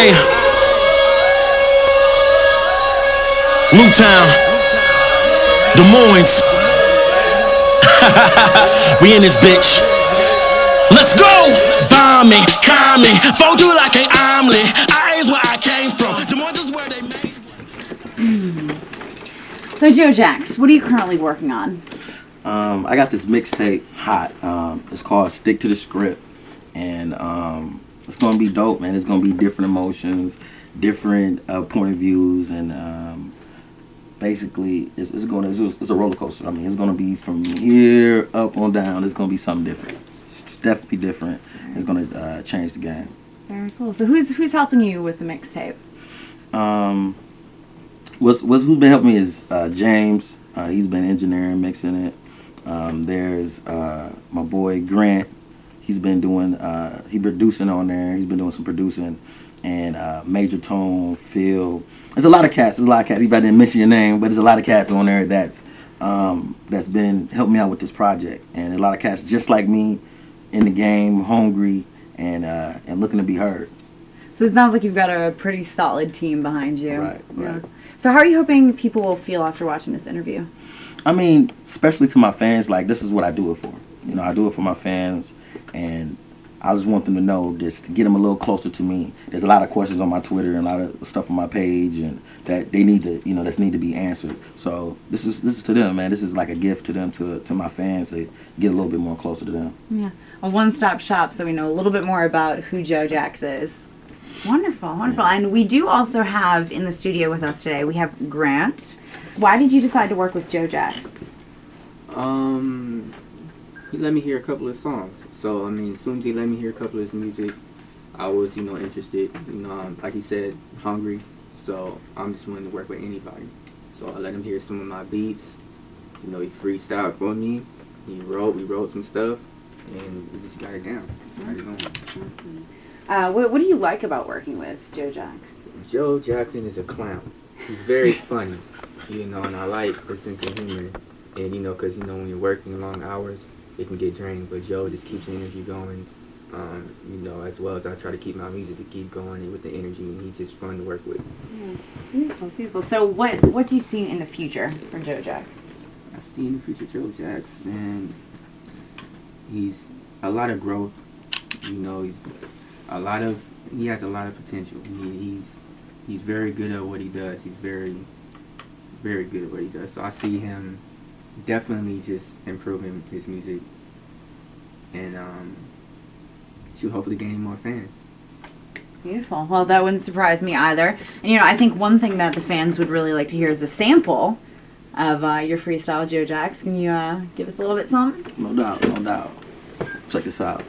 Hey, Newtown, Des Moines. We in this bitch. Let's go! Vomit, calming, fold you like an omelet. I is where I came from. Des Moines is where they made. So Joe Jax, what are you currently working on? I got this mixtape hot. It's called Stick to the Script, and it's gonna be dope, man. It's gonna be different emotions, different point of views, and basically it's a roller coaster. I mean, it's gonna be from here up on down. It's gonna be something different. It's definitely different. It's gonna change the game. Very cool. So who's helping you with the mixtape? Who's been helping me is James. He's been engineering, mixing it. There's my boy Grant. He's been doing he producing on there. He's been doing some producing, and Major Tone, Phil. There's a lot of cats. If I didn't mention your name, but there's a lot of cats on there that's been helping me out with this project, and a lot of cats just like me in the game, hungry and looking to be heard. So it sounds like you've got a pretty solid team behind you. Right. So how are you hoping people will feel after watching this interview? I mean, especially to my fans, like, this is what I do it for. You know, I do it for my fans, and I just want them to know, just to get them a little closer to me. There's a lot of questions on my Twitter and a lot of stuff on my page, and that they need to, that need to be answered. So this is to them, man. This is like a gift to them, to my fans, to get a little bit more closer to them. Yeah, a one-stop shop, so we know a little bit more about who Joe Jax is. Wonderful, wonderful. Yeah. And we do also have in the studio with us today, we have Grant. Why did you decide to work with Joe Jax? He let me hear a couple of songs. So, I mean, as soon as he let me hear a couple of his music, I was, interested. Like he said, hungry. So, I'm just willing to work with anybody. So, I let him hear some of my beats. He freestyled for me. We wrote some stuff, and we just got it down. What do you like about working with Joe Jax? Joe Jackson is a clown. He's very funny, and I like the sense of humor. And, because, when you're working long hours, it can get draining. But Joe just keeps the energy going, as well as I try to keep my music to keep going with the energy. And he's just fun to work with. Yeah. Beautiful, beautiful. So what do you see in the future for Joe Jax? I see in the future Joe Jax, man, he's a lot of growth. He has a lot of potential. He's very good at what he does. He's very, very good at what he does. So I see him definitely just improving his music, and should hopefully gain more fans. Beautiful. Well, that wouldn't surprise me either. And I think one thing that the fans would really like to hear is a sample of your freestyle, Joe Jax. Can you give us a little bit something? No doubt. Check this out.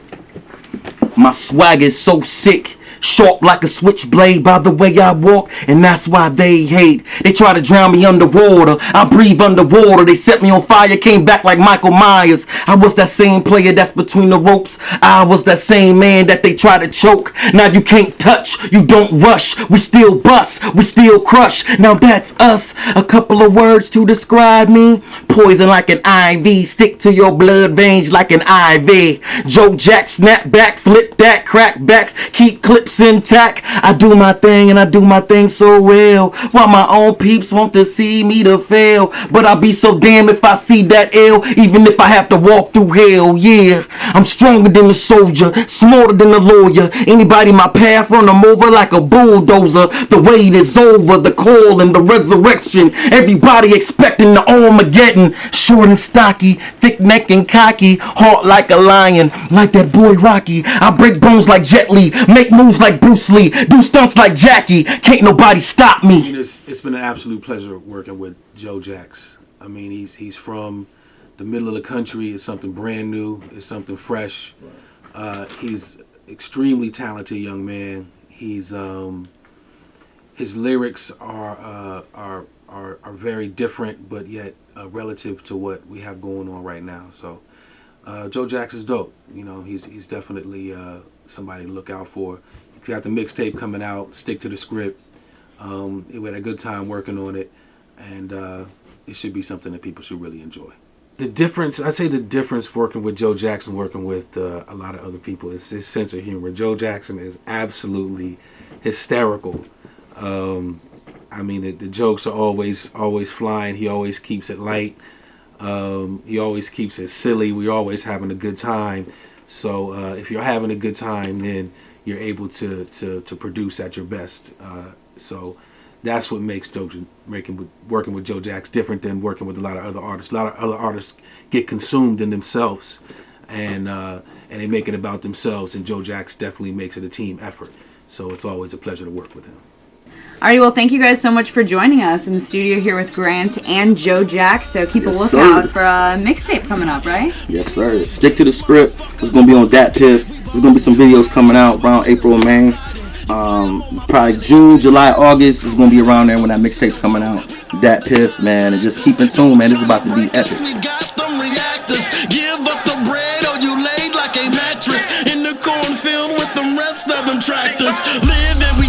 My swag is so sick, sharp like a switchblade by the way I walk, and that's why they hate. They try to drown me underwater, I breathe underwater. They set me on fire, came back like Michael Myers. I was that same player that's between the ropes. I was that same man that they try to choke. Now you can't touch, you don't rush. We still bust, we still crush. Now that's us. A couple of words to describe me: poison like an IV, stick to your blood veins like an IV. Joe Jack, snap back, flip that, crack backs, keep clips intact. I do my thing and I do my thing so well, while my own peeps want to see me to fail. But I'll be so damn if I see that L, even if I have to walk through hell. Yeah, I'm stronger than the soldier, smarter than the lawyer. Anybody in my path, run them over like a bulldozer. The wait is over, the call and the resurrection. Everybody expecting the Armageddon. Short and stocky, thick neck and cocky, heart like a lion, like that boy Rocky. I break bones like Jet Li, make moves like Bruce Lee, do stunts like Jackie. Can't nobody stop me. It's been an absolute pleasure working with Joe Jax. I mean, he's from the middle of the country. It's something brand new. It's something fresh. He's extremely talented young man. He's his lyrics are very different, but yet relative to what we have going on right now. So Joe Jax is dope. He's definitely somebody to look out for. He's got the mixtape coming out. Stick to the Script. We had a good time working on it, and it should be something that people should really enjoy. The difference, I'd say the difference working with Joe Jackson, working with a lot of other people, is his sense of humor. Joe Jackson is absolutely hysterical. I mean, the jokes are always flying. He always keeps it light. He always keeps it silly. We're always having a good time. So if you're having a good time, then you're able to produce at your best. So that's what makes working with Joe Jacks different than working with a lot of other artists. A lot of other artists get consumed in themselves, and they make it about themselves. And Joe Jacks definitely makes it a team effort. So it's always a pleasure to work with him. Alrighty, well, thank you guys so much for joining us in the studio here with Grant and Joe Jack. So keep a lookout for a mixtape coming up, right? Yes, sir. Stick to the script. It's going to be on Dat Piff. There's going to be some videos coming out around April and May. Probably June, July, August is going to be around there when that mixtape's coming out. Dat Piff, man. And just keep in tune, man. This is about to be epic. We got them reactors. Give us the bread or you laid like a mattress in the cornfield with the rest of them tractors. Live and we